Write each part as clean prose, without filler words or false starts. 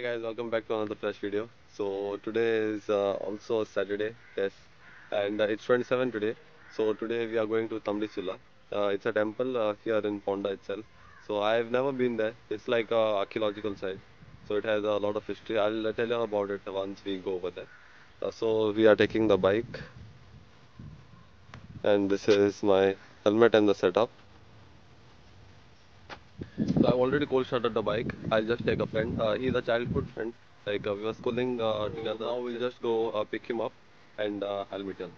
Hey guys, welcome back to another fresh video. So today is also Saturday, yes, and it's 27 today. So today we are going to Tamlisula. It's a temple here in Ponda itself. So I've never been there. It's like a archaeological site. So it has a lot of history. I'll tell you about it once we go over there. So we are taking the bike, and this is my helmet and the setup. So I've already cold started the bike. I'll just take a friend. He's a childhood friend. Like we were schooling together. Now we'll just go pick him up and I'll meet him.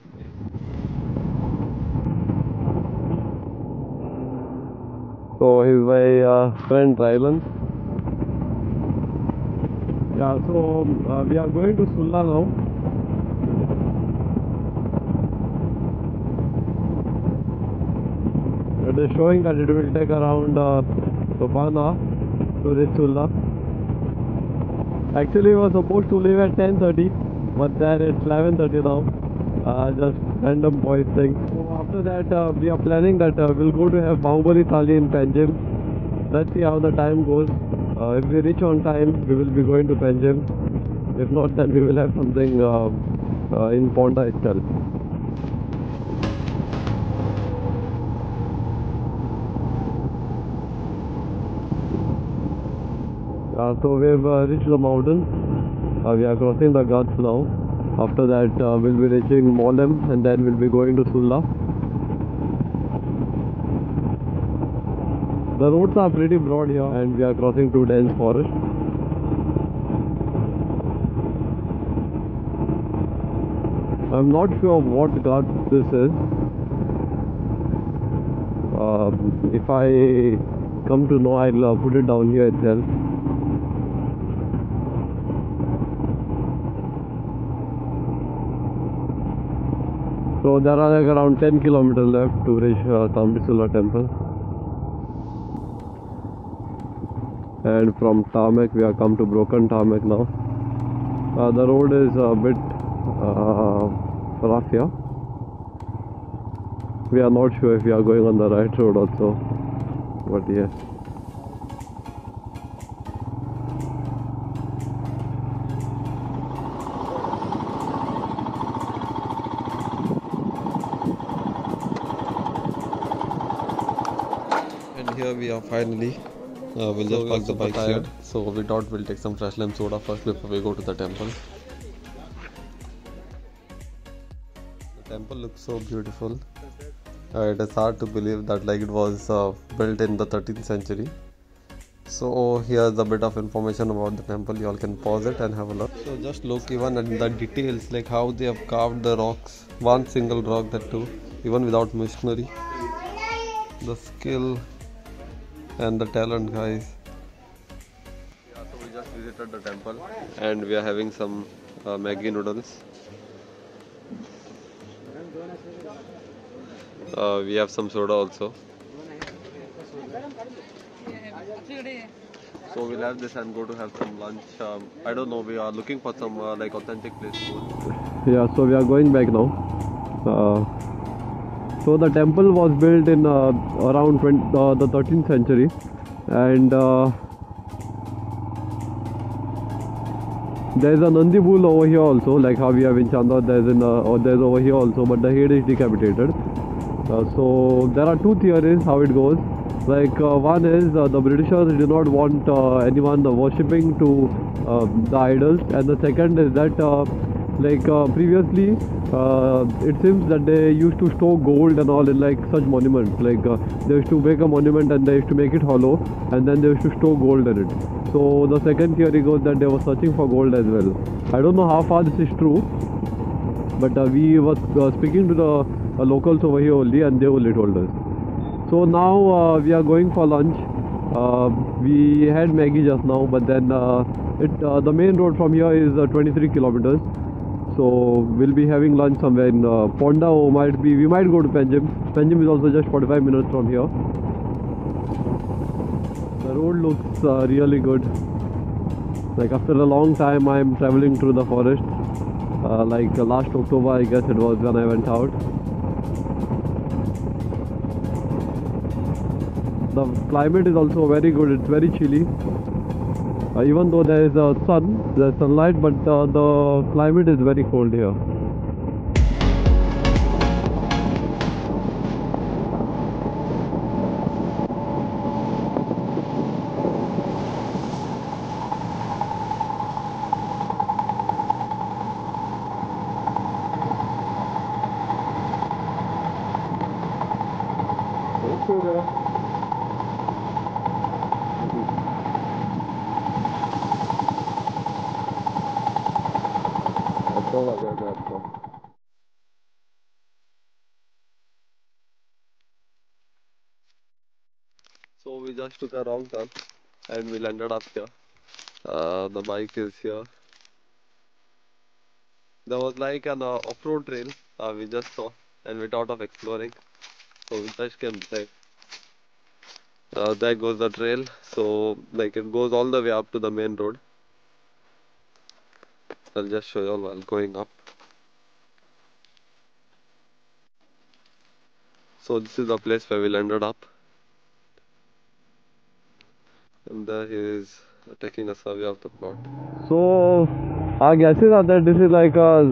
So he's my friend Rylan. Yeah, so we are going to Sulla now. It is showing that it will take around 1 hour to reach Sulla. Actually, we were supposed to leave at 10:30, but then it's 11:30 now. Just random boys thing. So after that, we are planning that we'll go to have Bahubali Thali in Panjim. Let's see how the time goes. If we reach on time, we will be going to Panjim. If not, then we will have something in Ponda itself. So we've reached the mountain. We are crossing the Ghats now. After that, we'll be reaching Mollem and then we'll be going to Sulla. The roads are pretty broad here and we are crossing through dense forest. I'm not sure what Ghat this is. If I come to know, I'll put it down here itself. So there are like around 10 kilometers left to reach Tamlisula temple. And from tarmac we have come to broken tarmac now. The road is a bit rough here. We are not sure if we are going on the right road also, but yes. And here we are finally. We'll just park the bike here. So we thought we'll take some fresh lime soda first before we go to the temple. The temple looks so beautiful. It is hard to believe that like it was built in the 13th century. So here's a bit of information about the temple. You all can pause it and have a look. So just look even at the details, like how they have carved the rocks. One single rock, that too, even without machinery. The skill and the talent, guys. Yeah, so we just visited the temple and we are having some Maggi noodles. We have some soda also. So we'll have this and go to have some lunch. I don't know, we are looking for some like authentic place food. Yeah, so we are going back now. So the temple was built in around the 13th century, and there is a Nandi bull over here also, like how we have in Chandwa. There's over here also, but the head is decapitated. So there are two theories how it goes. Like one is the Britishers did not want anyone worshipping to the idols, and the second is that previously it seems that they used to store gold and all in like such monuments. Like they used to make a monument and they used to make it hollow, and then they used to store gold in it. So the second theory goes that they were searching for gold as well. I don't know how far this is true, but we were speaking to the locals over here only, and they only told us. So now we are going for lunch. We had Maggi just now, but then the main road from here is 23 kilometers. So we'll be having lunch somewhere in Ponda, or we might go to Panjim. Panjim is also just 45 minutes from here. The road looks really good. Like after a long time I am traveling through the forest. Like last October I guess it was when I went out. The climate is also very good. It's very chilly. Even though there is sun, there's sunlight, but the climate is very cold here. So we just took a wrong turn and we landed up here. The bike is here. There was like an off-road trail we just saw and we thought of exploring. So we just came back. There goes the trail. So like it goes all the way up to the main road. I'll just show you all while going up. So this is the place where we landed up. And there he is taking a survey of the plot. So our guesses are that this is like a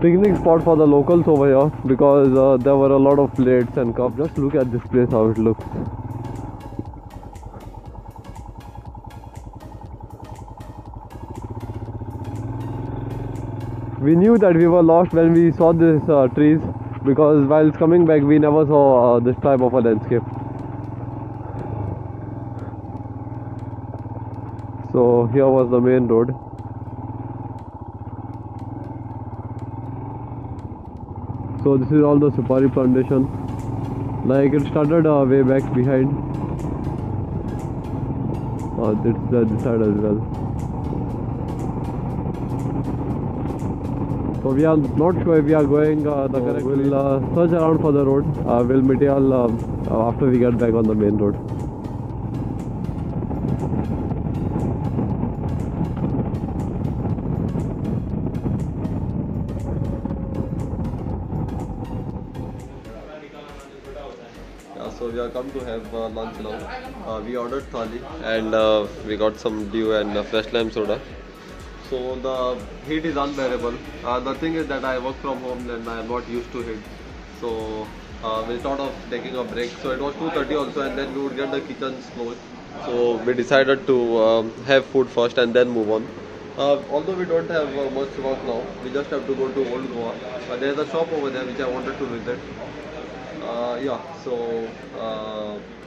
picnic spot for the locals over here because there were a lot of plates and cups. Just look at this place, how it looks. We knew that we were lost when we saw these trees because while coming back we never saw this type of a landscape. So here was the main road. So this is all the Supari plantation. Like it started way back behind. It's this side as well. So we are not sure if we are going the correct way. We'll search around for the road. We'll meet you all after we get back on the main road. So we are come to have lunch now. We ordered thali and we got some dew and fresh lime soda. So the heat is unbearable. The thing is that I work from home and I am not used to heat. So we thought of taking a break. So it was 2:30 also, and then we would get the kitchen closed. So we decided to have food first and then move on. Although we don't have much work now, we just have to go to Old Goa. There is a shop over there which I wanted to visit. Yeah, so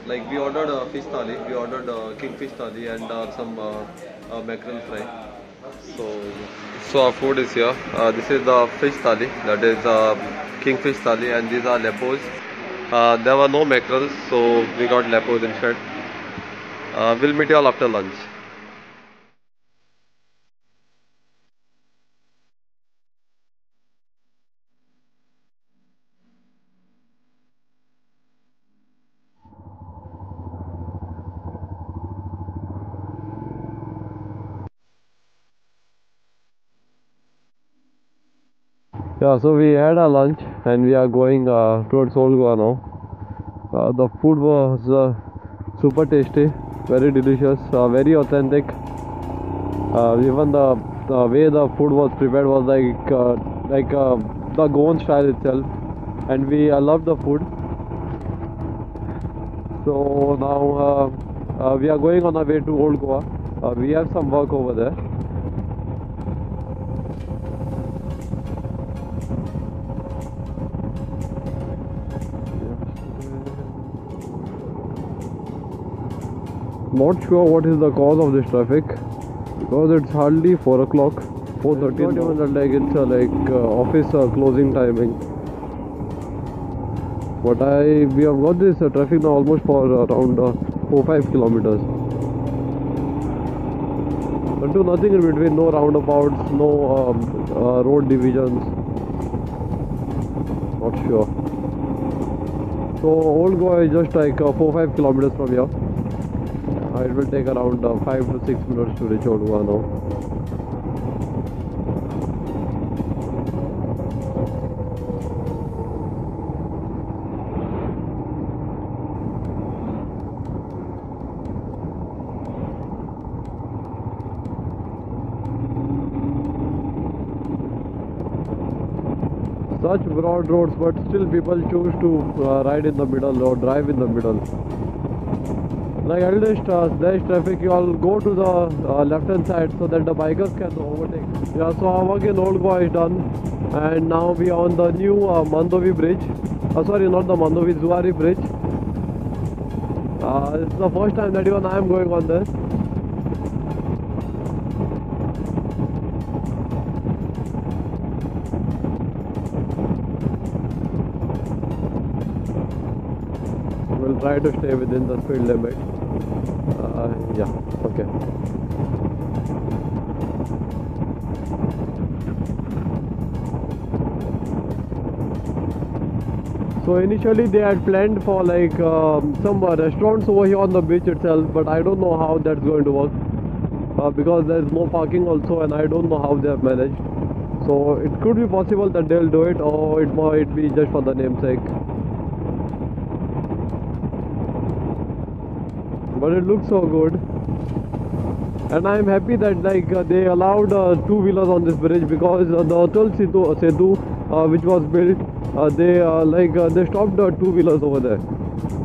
like we ordered a fish thali, we ordered kingfish thali and some mackerel fry. So our food is here. This is the fish thali, that is kingfish thali, and these are lepos. There were no mackerels, so we got lepos instead. We'll meet you all after lunch. Yeah, so we had our lunch and we are going towards Old Goa now. The food was super tasty, very delicious, very authentic. Even the way the food was prepared was like the Goan style itself, and we loved the food. So now we are going on our way to Old Goa. We have some work over there. Not sure what is the cause of this traffic because it's hardly 4 o'clock, 4:30. Not even like it's like office closing timing. But we have got this traffic now almost for around 4-5 kilometers. But do nothing in between, no roundabouts, no road divisions. Not sure. So Old Goa is just like 4-5 kilometers from here. It will take around 5 to 6 minutes to reach Old Goa now. such broad roads, but still people choose to ride in the middle or drive in the middle. Like at least there's traffic, you all go to the left hand side so that the bikers can overtake. Yeah, so our work in Old Goa is done, and now we are on the new Mandovi bridge. Sorry, not the Mandovi, Zuari bridge. It's the first time that even I am going on this. We'll try to stay within the speed limit. Yeah, okay. So initially they had planned for like some restaurants over here on the beach itself, but I don't know how that's going to work because there's no parking also, and I don't know how they have managed. So it could be possible that they'll do it, or it might be just for the namesake. But it looks so good, and I am happy that like they allowed two-wheelers on this bridge, because the Atal Setu which was built, they stopped two-wheelers over there.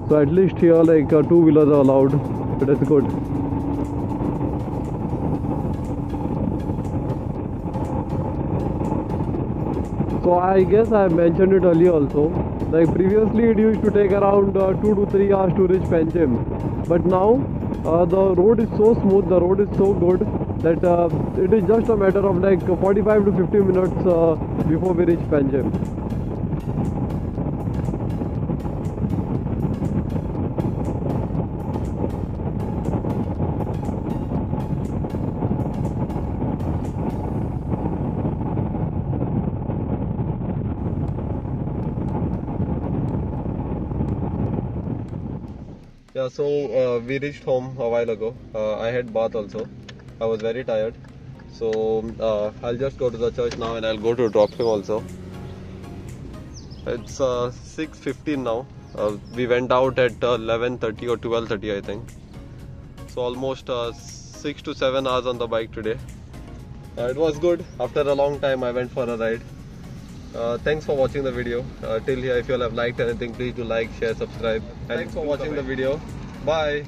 So at least here like two-wheelers are allowed. So that's good. So I guess I mentioned it earlier also. Like previously it used to take around 2 to 3 hours to reach Panjim, but now the road is so smooth, the road is so good that it is just a matter of like 45 to 50 minutes before we reach Panjim. Yeah, so we reached home a while ago. I had bath also. I was very tired. So I'll just go to the church now, and I'll go to drop him also. It's 6:15 now. We went out at 11:30 or 12:30 I think. So almost 6 to 7 hours on the bike today. It was good. After a long time I went for a ride. Thanks for watching the video. Till here, if you all have liked anything, please do like, share, subscribe. And thanks for watching the video. Bye.